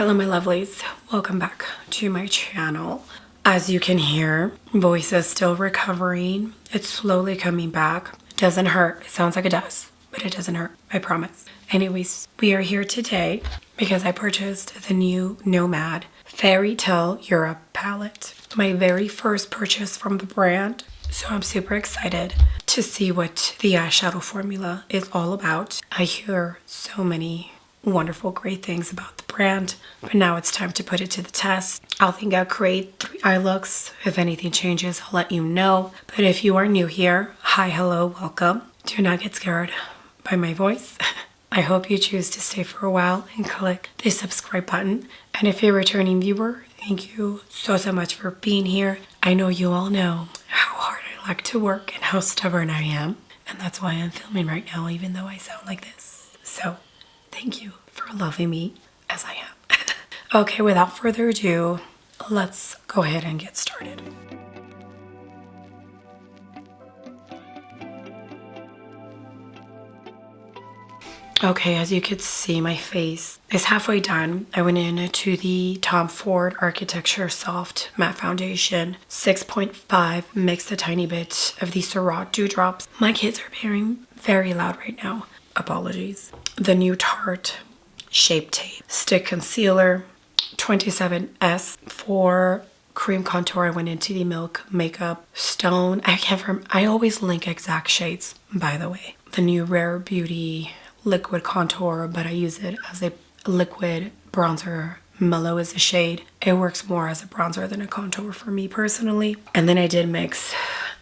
Hello my lovelies, welcome back to my channel. As you can hear, voice is still recovering. It's slowly coming back. It doesn't hurt. It sounds like it does, but it doesn't hurt, I promise. Anyways, we are here today because I purchased the new Nomad Fairy Tale Europe palette. My very first purchase from the brand. So I'm super excited to see what the eyeshadow formula is all about. I hear so many wonderful, great things about the brand, but now it's time to put it to the test. I'll think I'll create 3 eye looks. If anything changes, I'll let you know. But if you are new here, hi, hello, welcome. Do not get scared by my voice. I hope you choose to stay for a while and click the subscribe button. And if you're a returning viewer, thank you so much for being here. I know you all know how hard I like to work and how stubborn I am. And that's why I'm filming right now, even though I sound like this. So thank you for loving me as I am. Okay, without further ado, let's go ahead and get started. Okay, as you could see, my face is halfway done. I went into the Tom Ford Architecture Soft Matte Foundation 6.5, mixed a tiny bit of the Surat Dewdrops. My kids are being very loud right now. Apologies. The new Tarte Shape Tape Stick Concealer 27S. For cream contour, I went into the Milk Makeup Stone. I always link exact shades, by the way. The new Rare Beauty liquid contour, but I use it as a liquid bronzer. Mellow is a shade. It works more as a bronzer than a contour for me personally. And then I did mix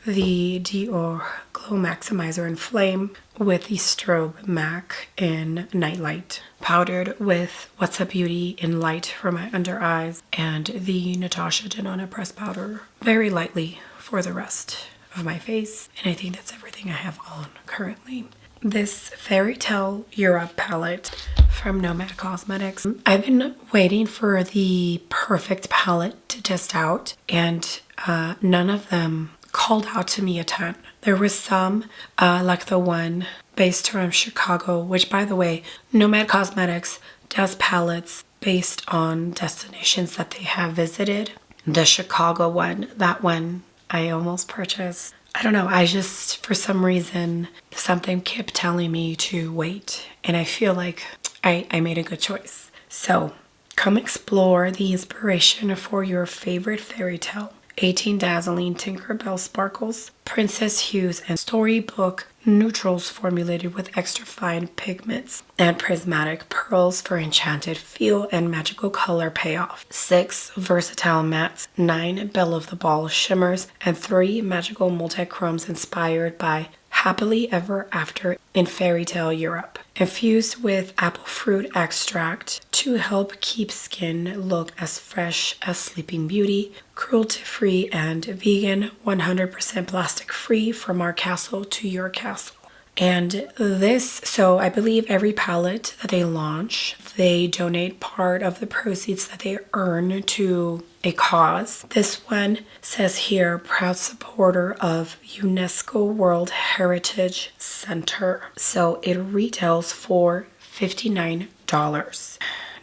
the Dior Glow Maximizer in Flame with the Strobe Mac in Nightlight, powdered with What's Up Beauty in Light for my under eyes, and the Natasha Denona press powder very lightly for the rest of my face. And I think that's everything I have on currently. This Fairy Tale Europe palette from Nomad Cosmetics. I've been waiting for the perfect palette to test out, and none of them called out to me a ton. There was some, like the one based around Chicago, which, by the way, Nomad Cosmetics does palettes based on destinations that they have visited. The Chicago one, that one I almost purchased. I don't know, I just, for some reason, something kept telling me to wait, and I feel like I made a good choice. So come explore the inspiration for your favorite fairy tale. 18 dazzling Tinkerbell sparkles, princess hues, and storybook neutrals formulated with extra fine pigments and prismatic pearls for enchanted feel and magical color payoff. 6 versatile mattes, 9 belle of the ball shimmers, and 3 magical multi-chromes inspired by Happily Ever After in Fairy Tale Europe. Infused with apple fruit extract to help keep skin look as fresh as Sleeping Beauty, cruelty-free and vegan, 100% plastic-free from our castle to your castle. And this, so I believe every palette that they launch, they donate part of the proceeds that they earn to a cause. This one says here, proud supporter of UNESCO World Heritage Center. So it retails for $59.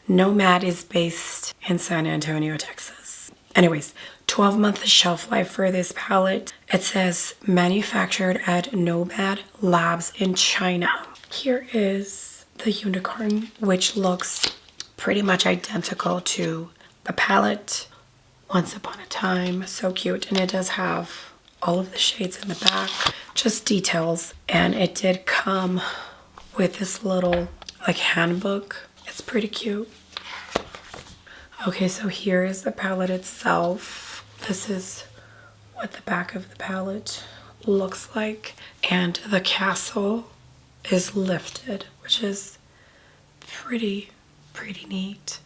Nomad is based in San Antonio, Texas. Anyways, 12-month shelf life for this palette. It says manufactured at Nomad Labs in China. Here is the unicorn, which looks pretty much identical to the palette Once Upon a Time. So cute. And it does have all of the shades in the back, just details. And it did come with this little like handbook. It's pretty cute. Okay, so here is the palette itself. This is what the back of the palette looks like. And the castle is lifted, which is pretty neat.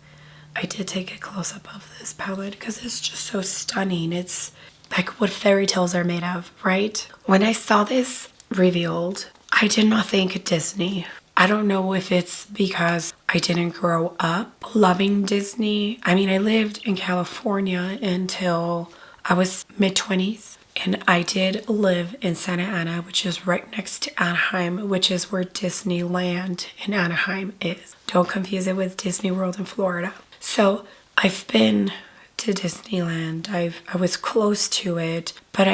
I did take a close-up of this palette because it's just so stunning. It's like what fairy tales are made of, right? When I saw this revealed, I did not think Disney. I don't know if it's because I didn't grow up loving Disney. I mean, I lived in California until I was mid-20s, and I did live in Santa Ana, which is right next to Anaheim, which is where Disneyland in Anaheim is. Don't confuse it with Disney World in Florida. So I've been to Disneyland. I was close to it, but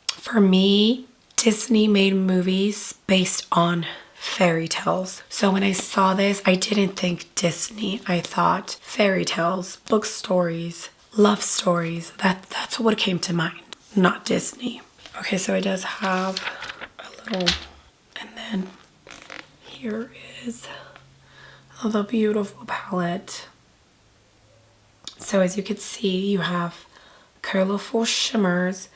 for me, Disney made movies based on fairy tales. So when I saw this, I didn't think Disney. I thought fairy tales, book stories, love stories. That's what came to mind, not Disney. Okay, so it does have a little, and then here is the beautiful palette. So as you can see, you have colorful shimmers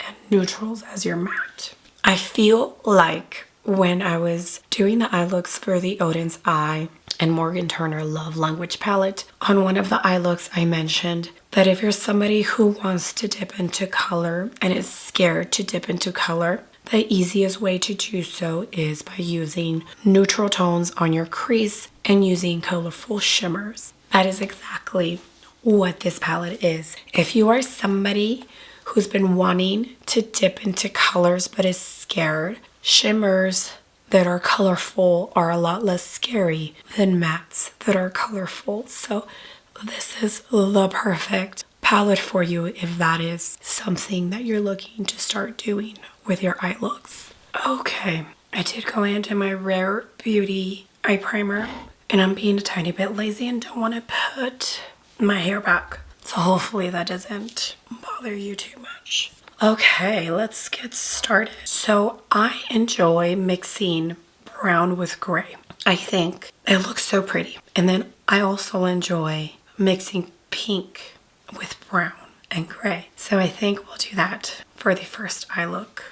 and neutrals as your matte. I feel like when I was doing the eye looks for the Odin's Eye and Morgan Turner Love Language palette, on one of the eye looks I mentioned that if you're somebody who wants to dip into color and is scared to dip into color, the easiest way to do so is by using neutral tones on your crease and using colorful shimmers. That is exactly what this palette is. If you are somebody who's been wanting to dip into colors but is scared, shimmers that are colorful are a lot less scary than mattes that are colorful. So this is the perfect palette for you if that is something that you're looking to start doing with your eye looks. Okay, I did go into my Rare Beauty eye primer, and I'm being a tiny bit lazy and don't want to put my hair back. So hopefully that doesn't bother you too much. Okay, let's get started. So I enjoy mixing brown with gray. I think it looks so pretty. And then I also enjoy mixing pink with brown and gray. So I think we'll do that for the first eye look.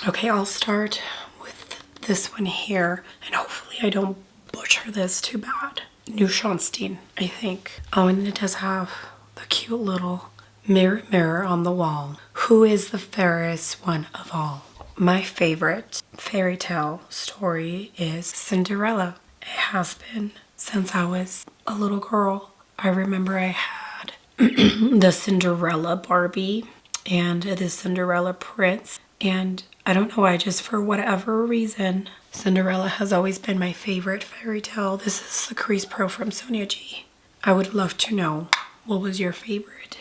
Okay, I'll start with this one here, and hopefully I don't butcher this too bad. Neuschwanstein, I think. Oh, and it does have the cute little mirror, mirror on the wall. Who is the fairest one of all? My favorite fairy tale story is Cinderella. It has been since I was a little girl. I remember I had the Cinderella Barbie and the Cinderella Prince, and I don't know why, just for whatever reason, Cinderella has always been my favorite fairy tale. This is the Crease Pro from Sonia G. I would love to know, what was your favorite?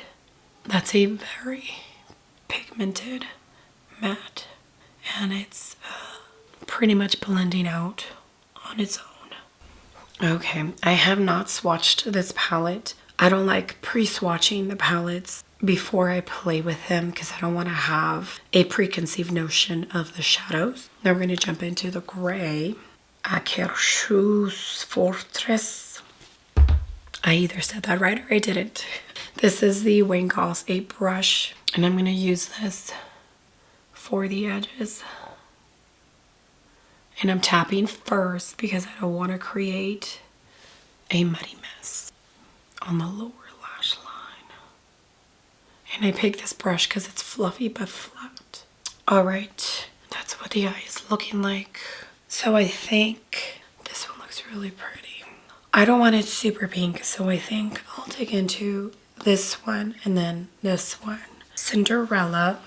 That's a very pigmented matte, and it's pretty much blending out on its own. Okay, I have not swatched this palette. I don't like pre-swatching the palettes before I play with them because I don't want to have a preconceived notion of the shadows. Now we're going to jump into the gray. Akershus Fortress. I either said that right or I didn't. This is the Wayne Goss 8 brush, and I'm going to use this for the edges. And I'm tapping first because I don't want to create a muddy mess on the lower lash line. And I picked this brush because it's fluffy but flat. Alright, that's what the eye is looking like. So I think this one looks really pretty. I don't want it super pink, so I think I'll dig into this one and then this one. Cinderella.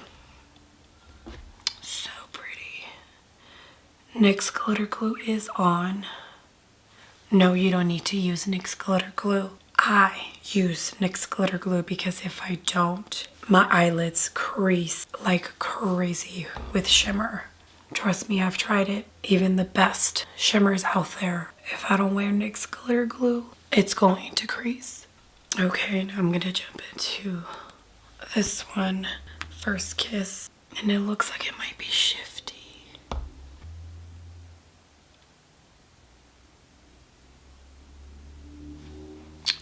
So pretty. NYX glitter glue is on. No, you don't need to use NYX glitter glue. I use NYX glitter glue because if I don't, my eyelids crease like crazy with shimmer. Trust me, I've tried it. Even the best shimmers out there, if I don't wear NYX glitter glue, it's going to crease. Okay, now I'm gonna jump into this one, First Kiss, and it looks like it might be shifty.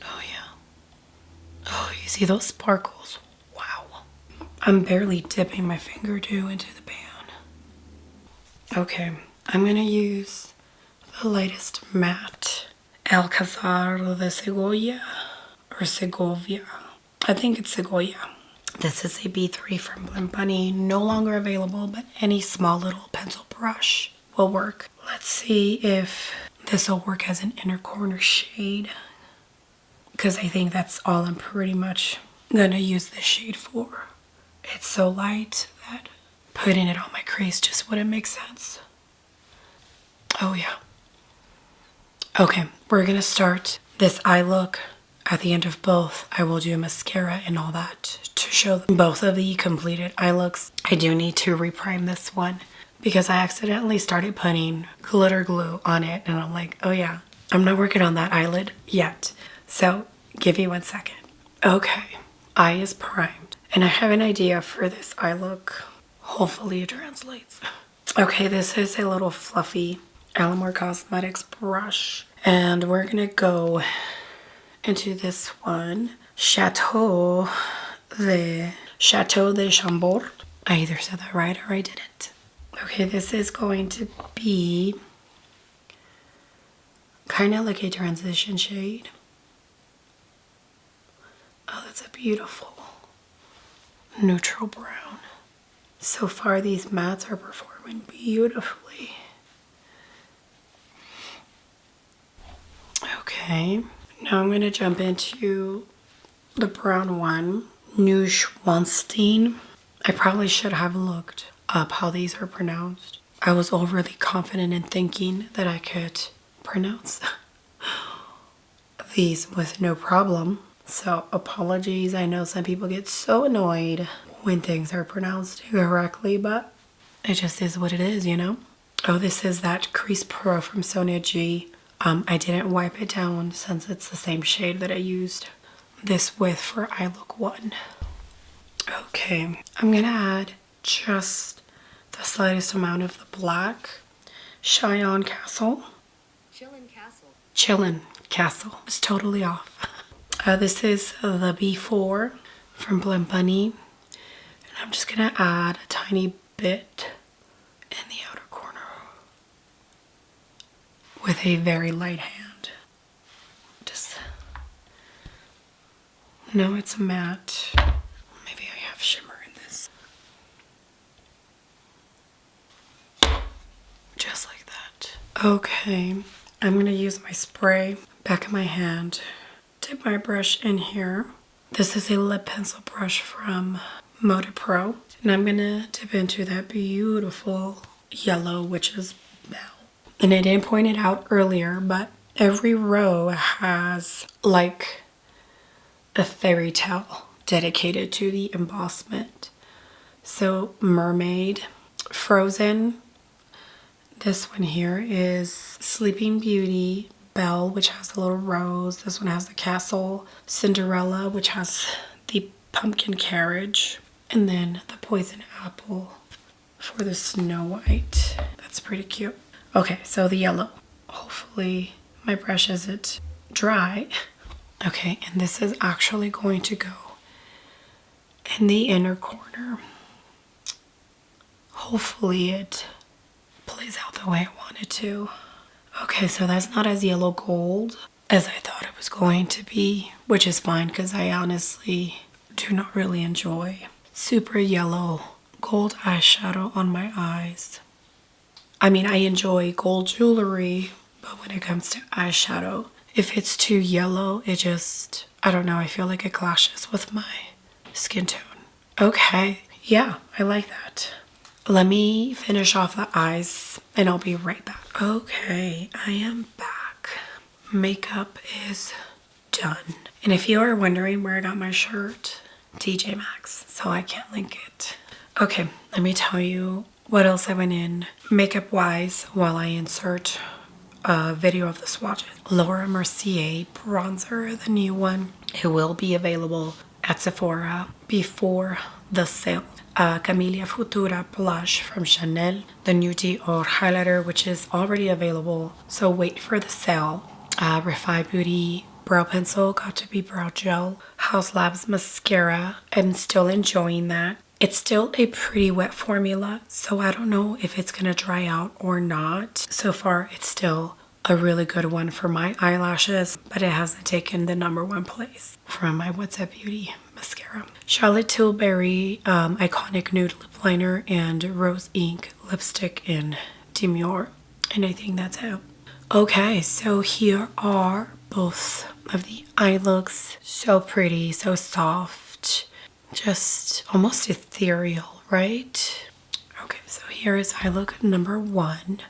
Oh yeah. Oh, you see those sparkles? Wow. I'm barely dipping my finger too into the pan. Okay, I'm gonna use the lightest matte, Alcazar de Segovia, or Segovia. I think it's Segovia. This is a B3 from Blim Bunny, no longer available, but any small little pencil brush will work. Let's see if this will work as an inner corner shade, because I think that's all I'm pretty much gonna use this shade for. It's so light that putting it on my crease just wouldn't make sense. Oh yeah. Okay, we're gonna start this eye look at the end of both, I will do mascara and all that to show both of the completed eye looks. I do need to reprime this one because I accidentally started putting glitter glue on it, and I'm like, oh yeah, I'm not working on that eyelid yet. So give me 1 second. Okay, eye is primed, and I have an idea for this eye look. Hopefully it translates. Okay, this is a little fluffy Alamore Cosmetics brush, and we're gonna go into this one, Chateau de Chambord. I either said that right or I didn't. Okay, this is going to be kind of like a transition shade. Oh, that's a beautiful neutral brown. So far, these mattes are performing beautifully. Okay, now I'm going to jump into the brown one, Neuschwanstein. I probably should have looked up how these are pronounced. I was overly confident in thinking that I could pronounce these with no problem. So apologies, I know some people get so annoyed when things are pronounced correctly, but it just is what it is, you know? Oh, this is that Crease Pro from Sonia G. I didn't wipe it down since it's the same shade that I used this with for eye look 1. Okay, I'm gonna add just the slightest amount of the black Chillin' Castle. Chillin' Castle. It's totally off. This is the B4 from Blend Bunny. And I'm just gonna add a tiny bit in the outer corner with a very light hand. Just, no, it's a matte. Maybe I have shimmer in this. Just like that. Okay, I'm gonna use my spray back of my hand. Dip my brush in here. This is a lip pencil brush from Moda Pro. And I'm gonna dip into that beautiful yellow, which is Belle. And I didn't point it out earlier, but every row has like a fairy tale dedicated to the embossment. So Mermaid, Frozen. This one here is Sleeping Beauty, Belle, which has a little rose. This one has the castle. Cinderella, which has the pumpkin carriage. And then the poison apple for the Snow White. That's pretty cute. Okay, so the yellow. Hopefully my brush isn't dry. Okay, and this is actually going to go in the inner corner. Hopefully it plays out the way I want it to. Okay, so that's not as yellow gold as I thought it was going to be, which is fine because I honestly do not really enjoy super yellow gold eyeshadow on my eyes. I mean, I enjoy gold jewelry, but when it comes to eyeshadow, if it's too yellow, it just, I don't know, I feel like it clashes with my skin tone. Okay, yeah, I like that. Let me finish off the eyes and I'll be right back. Okay, I am back. Makeup is done. And if you are wondering where I got my shirt, TJ Maxx, so I can't link it. Okay, let me tell you what else I went in makeup wise while I insert a video of the swatches. Laura Mercier bronzer, the new one. It will be available at Sephora before the sale. Camellia Futura blush from Chanel, the new Dior highlighter, which is already available, so wait for the sale. Refi Beauty brow pencil, got to be brow gel. Haus Labs mascara, I'm still enjoying that. It's still a pretty wet formula, so I don't know if it's gonna dry out or not. So far, it's still a really good one for my eyelashes, but it hasn't taken the #1 place from my What's Up Beauty mascara. Charlotte Tilbury iconic nude lip liner and rose ink lipstick in Demure, and I think that's it. Okay, so here are both of the eye looks. So pretty, so soft, just almost ethereal, right? Okay, so here is eye look #1.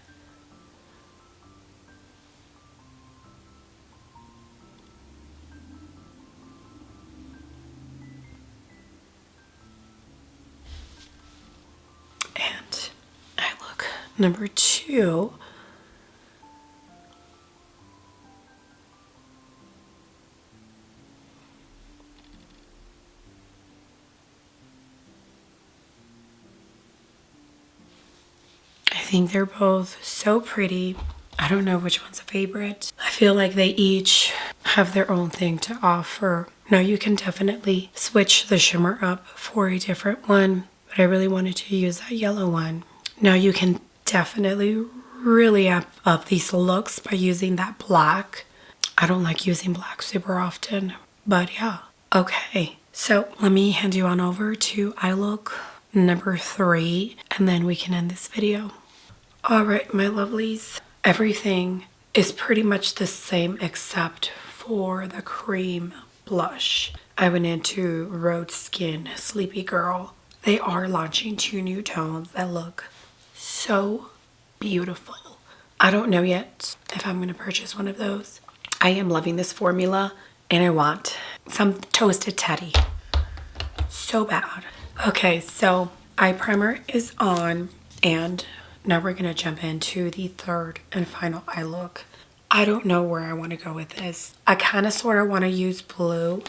Number 2, I think they're both so pretty. I don't know which one's a favorite. I feel like they each have their own thing to offer. Now you can definitely switch the shimmer up for a different one, but I really wanted to use that yellow one. Now you can definitely really amp up these looks by using that black. I don't like using black super often, but yeah. Okay, so let me hand you on over to eye look number 3, and then we can end this video. All right, my lovelies. Everything is pretty much the same except for the cream blush. I went into Road Skin Sleepy Girl. They are launching 2 new tones that look so beautiful. I don't know yet if I'm going to purchase one of those. I am loving this formula and I want some toasted teddy so bad. Okay, so eye primer is on, and now we're gonna jump into the third and final eye look. I don't know where I want to go with this. I kind of sort of want to use blue,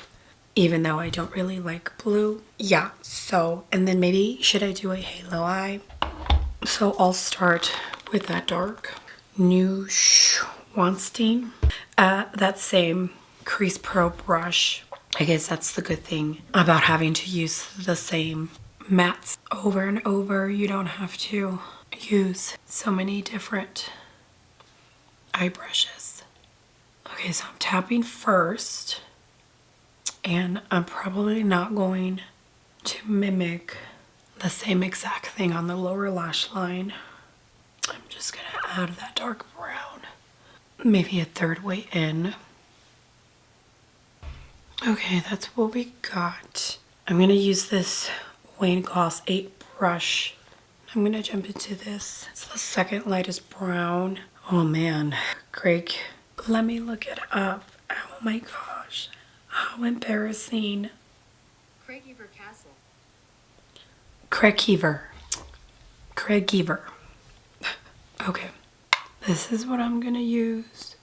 even though I don't really like blue. Yeah, so, and then maybe should I do a halo eye? So I'll start with that dark Neuschwanstein. That same Crease Pro brush. I guess that's the good thing about having to use the same mattes over and over. You don't have to use so many different eye brushes. Okay, so I'm tapping first, and I'm probably not going to mimic the same exact thing on the lower lash line. I'm just gonna add that dark brown, maybe a third way in. Okay, that's what we got. I'm gonna use this Wayne Goss 8 brush. I'm gonna jump into this. It's the second lightest brown. Oh man, Craig, let me look it up. Oh my gosh, how embarrassing. Craigiever Castle. Craigiever. Okay, this is what I'm gonna use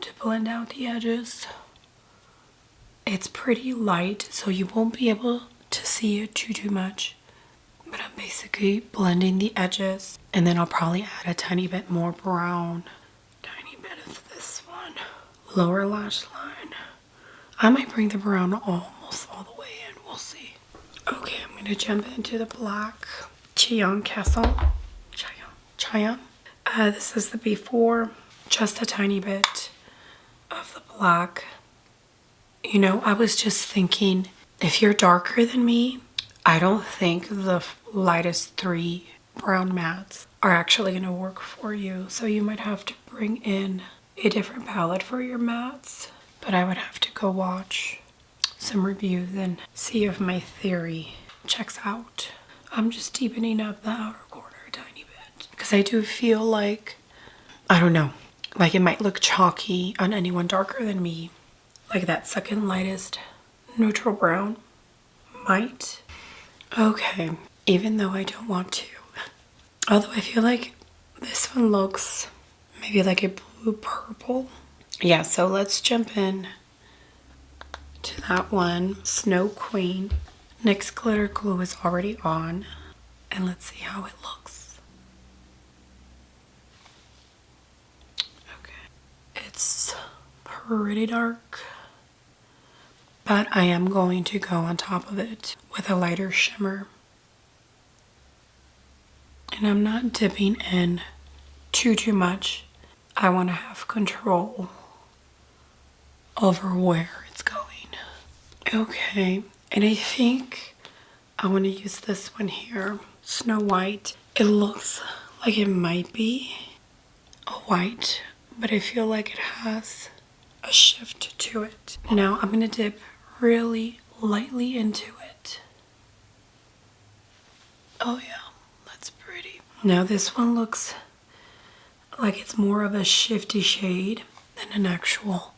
to blend out the edges. It's pretty light, so you won't be able to see it too much. But I'm basically blending the edges, and then I'll probably add a tiny bit more brown. Tiny bit of this one. Lower lash line. I might bring the brown almost all the way in. We'll see. Okay, I'm going to jump into the black Cheyenne Castle. Cheyenne. This is the before. Just a tiny bit of the black. You know, I was just thinking, if you're darker than me, I don't think the lightest 3 brown mattes are actually going to work for you. So you might have to bring in a different palette for your mattes. But I would have to go watch some reviews and see if my theory checks out. I'm just deepening up the outer corner a tiny bit, because I do feel like, I don't know, like it might look chalky on anyone darker than me. Like that second lightest neutral brown might. Okay, even though I don't want to. Although I feel like this one looks maybe like a blue purple. Yeah, so let's jump in to that one, Snow Queen. NYX glitter glue is already on, and let's see how it looks. Okay, it's pretty dark, but I am going to go on top of it with a lighter shimmer. And I'm not dipping in too much. I want to have control over where it's going. Okay, and I think I want to use this one here, Snow White. It looks like it might be a white, but I feel like it has a shift to it. Now I'm going to dip really lightly into it. Oh yeah, that's pretty. Now this one looks like it's more of a shifty shade than an actual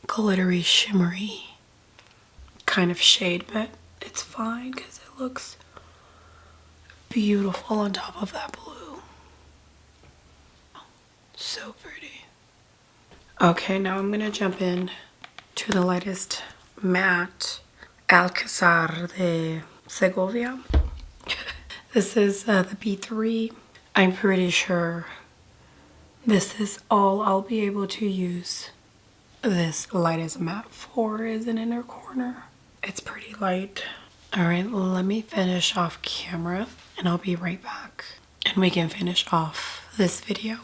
glittery, shimmery kind of shade, but it's fine because it looks beautiful on top of that blue. So pretty. Okay, now I'm gonna jump in to the lightest matte Alcazar de Segovia. This is the B3. I'm pretty sure this is all I'll be able to use this lightest matte for is an inner corner. It's pretty light. All right, let me finish off camera and I'll be right back and we can finish off this video.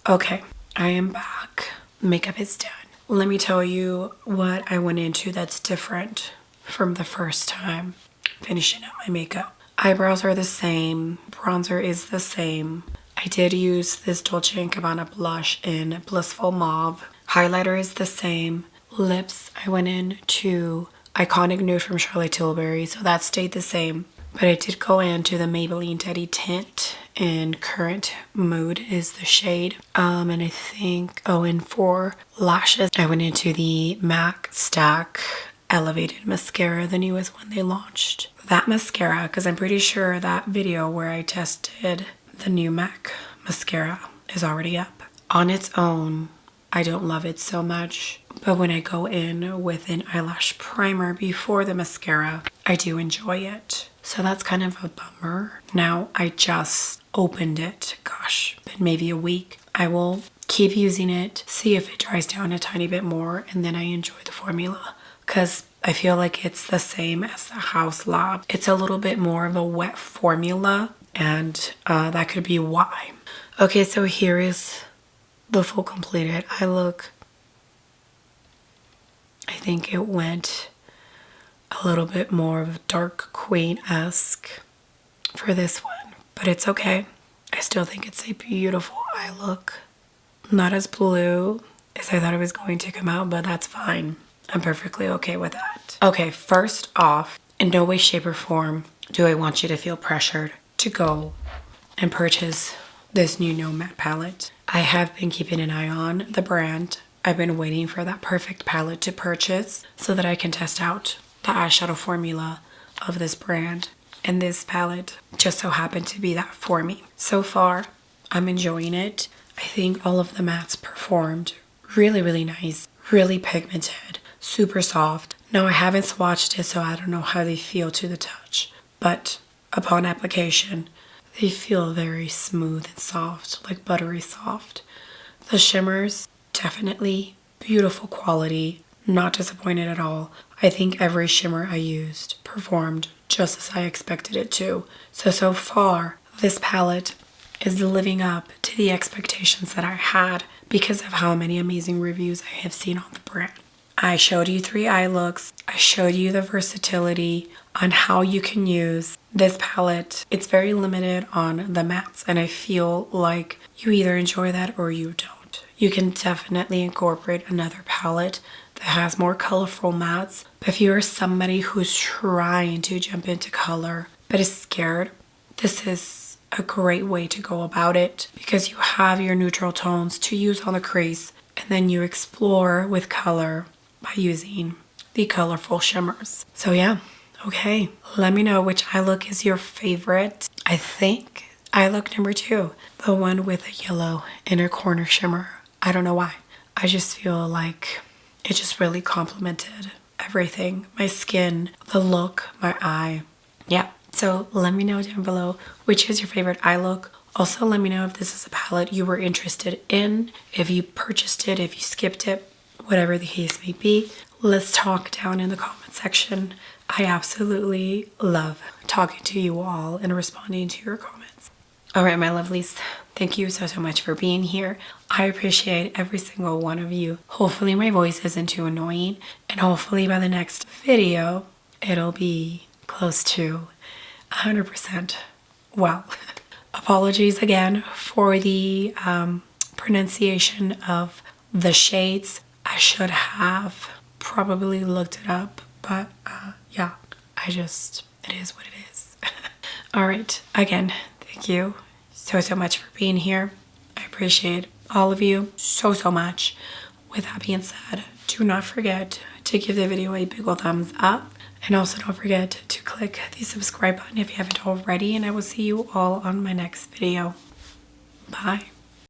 Okay, I am back. Makeup is done. Let me tell you what I went into that's different from the first time finishing up my makeup. Eyebrows are the same. Bronzer is the same. I did use this Dolce & Gabbana blush in Blissful Mauve. Highlighter is the same. Lips, I went into Iconic Nude from Charlotte Tilbury, so that stayed the same. But I did go into the Maybelline Teddy Tint in Current Mood is the shade. And I think, and for lashes, I went into the MAC Stack Elevated Mascara, the newest one they launched. That mascara, because I'm pretty sure that video where I tested the new MAC mascara is already up. On its own, I don't love it so much, but when I go in with an eyelash primer before the mascara, I do enjoy it. So that's kind of a bummer. Now I just opened it, gosh, been maybe a week. I will keep using it, see if it dries down a tiny bit more, and then I enjoy the formula because I feel like it's the same as the Haus Labs. It's a little bit more of a wet formula, and that could be why. Okay, so here is the full completed eye look. I think it went a little bit more of dark queen-esque for this one, but it's okay. I still think it's a beautiful eye look. Not as blue as I thought it was going to come out, but that's fine. I'm perfectly okay with that. Okay, first off, in no way, shape, or form do I want you to feel pressured to go and purchase this new Nomad palette. I have been keeping an eye on the brand. I've been waiting for that perfect palette to purchase so that I can test out the eyeshadow formula of this brand. And this palette just so happened to be that for me. So far, I'm enjoying it. I think all of the mattes performed really, really nice, really pigmented, super soft. Now I haven't swatched it, so I don't know how they feel to the touch, but upon application, they feel very smooth and soft, like buttery soft. The shimmers, definitely beautiful quality, not disappointed at all. I think every shimmer I used performed just as I expected it to. So far, this palette is living up to the expectations that I had because of how many amazing reviews I have seen on the brand. I showed you 3 eye looks. I showed you the versatility on how you can use this palette. It's very limited on the mattes, and I feel like you either enjoy that or you don't. You can definitely incorporate another palette that has more colorful mattes. But if you're somebody who's trying to jump into color but is scared, this is a great way to go about it because you have your neutral tones to use on the crease, and then you explore with color by using the colorful shimmers. So yeah, okay, let me know which eye look is your favorite. I think eye look number 2, the one with a yellow inner corner shimmer. I don't know why. I just feel like it just really complemented everything. My skin, the look, my eye. Yeah, so let me know down below which is your favorite eye look. Also, let me know if this is a palette you were interested in, if you purchased it, if you skipped it, whatever the case may be. Let's talk down in the comment section. I absolutely love talking to you all and responding to your comments. All right, my lovelies, thank you so much for being here. I appreciate every single one of you. Hopefully my voice isn't too annoying, and hopefully by the next video, it'll be close to 100% well. Apologies again for the pronunciation of the shades. I should have probably looked it up, but yeah, it is what it is. All right, again, thank you so much for being here. I appreciate all of you so much. With that being said, do not forget to give the video a big ol' thumbs up. And also don't forget to click the subscribe button if you haven't already. And I will see you all on my next video. Bye.